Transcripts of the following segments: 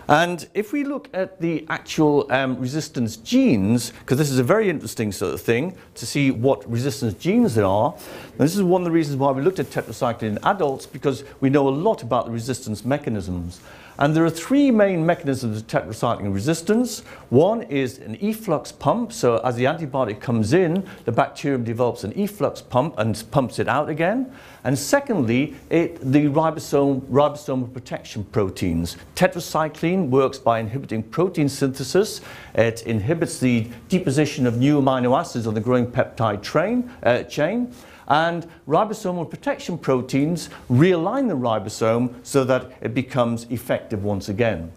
And if we look at the actual resistance genes, because this is a very interesting sort of thing to see what resistance genes there are. And this is one of the reasons why we looked at tetracycline in adults, because we know a lot about the resistance mechanisms. And there are three main mechanisms of tetracycline resistance. One is an efflux pump. So as the antibiotic comes in, the bacterium develops an efflux pump and pumps it out again. And secondly, the ribosomal protection proteins. Tetracycline works by inhibiting protein synthesis. It inhibits the deposition of new amino acids on the growing peptide chain. And ribosomal protection proteins realign the ribosome so that it becomes effective once again.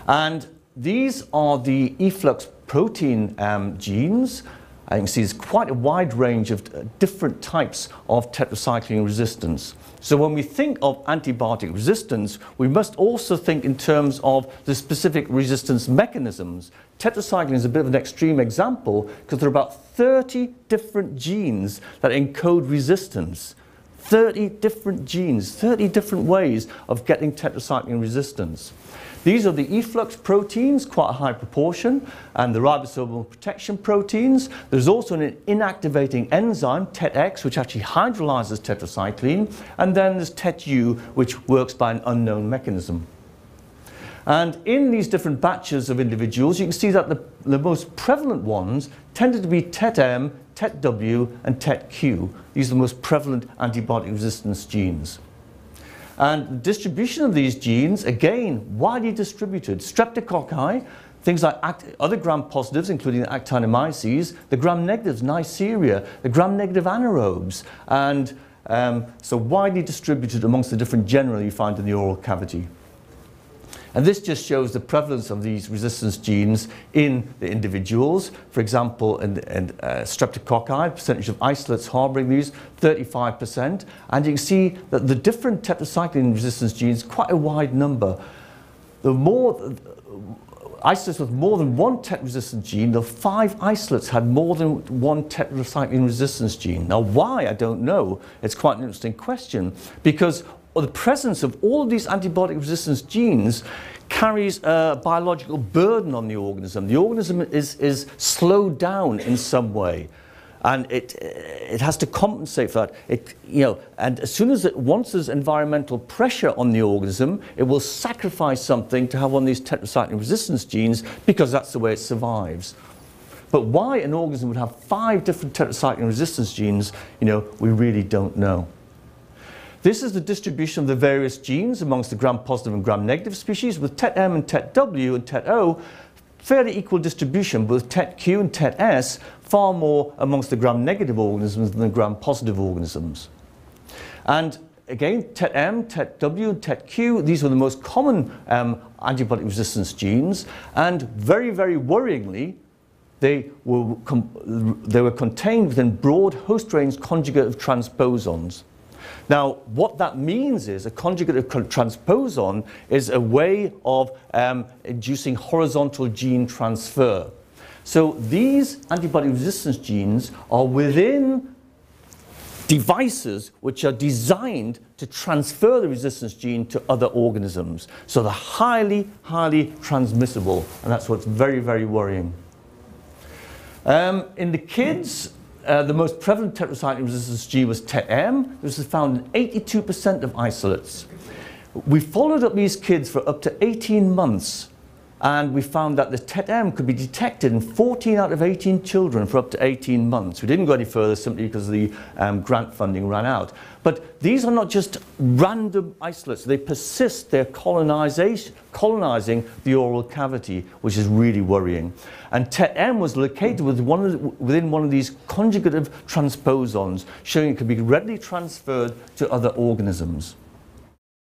And these are the efflux protein genes. You can see there's quite a wide range of different types of tetracycline resistance. So when we think of antibiotic resistance, we must also think in terms of the specific resistance mechanisms. Tetracycline is a bit of an extreme example because there are about 30 different genes that encode resistance. 30 different genes, 30 different ways of getting tetracycline resistance. These are the efflux proteins, quite a high proportion, and the ribosomal protection proteins. There's also an inactivating enzyme, TETX, which actually hydrolyzes tetracycline, and then there's TETU, which works by an unknown mechanism. And in these different batches of individuals, you can see that the most prevalent ones tended to be TET-M, TET-W, and TET-Q. These are the most prevalent antibiotic resistance genes. And the distribution of these genes, again, widely distributed. Streptococci, things like other gram-positives, including the actinomyces, the gram-negatives, Neisseria, the gram-negative anaerobes, and so widely distributed amongst the different genera you find in the oral cavity. And this just shows the prevalence of these resistance genes in the individuals. For example, in streptococci, percentage of isolates harboring these, 35%. And you can see that the different tetracycline resistance genes, quite a wide number. The more isolates with more than one TET resistant gene, the 5 isolates had more than one tetracycline resistance gene. Now why, I don't know. It's quite an interesting question, because the presence of all of these antibiotic resistance genes carries a biological burden on the organism. The organism is slowed down in some way, and it has to compensate for that. And as soon as once there's environmental pressure on the organism, it will sacrifice something to have one of these tetracycline resistance genes, because that's the way it survives. But why an organism would have 5 different tetracycline resistance genes, we really don't know. This is the distribution of the various genes amongst the gram-positive and gram-negative species, with TET-M and TET-W and TET-O, fairly equal distribution, but with TET-Q and TET-S, far more amongst the gram-negative organisms than the gram-positive organisms. And again, TET-M, TET-W, and TET-Q, these were the most common antibiotic resistance genes, and very, very worryingly, they were contained within broad host range conjugate of transposons. Now, what that means is a conjugate of transposon is a way of inducing horizontal gene transfer. So these antibiotic resistance genes are within devices which are designed to transfer the resistance gene to other organisms. So they're highly, highly transmissible, and that's what's very, very worrying. In the kids, the most prevalent tetracycline resistance gene was TET-M. This was found in 82% of isolates. We followed up these kids for up to 18 months, and we found that the TET-M could be detected in 14 out of 18 children for up to 18 months. We didn't go any further simply because the grant funding ran out. But these are not just random isolates. They persist. They're colonizing the oral cavity, which is really worrying. And TET-M was located within one of these conjugative transposons, showing it could be readily transferred to other organisms.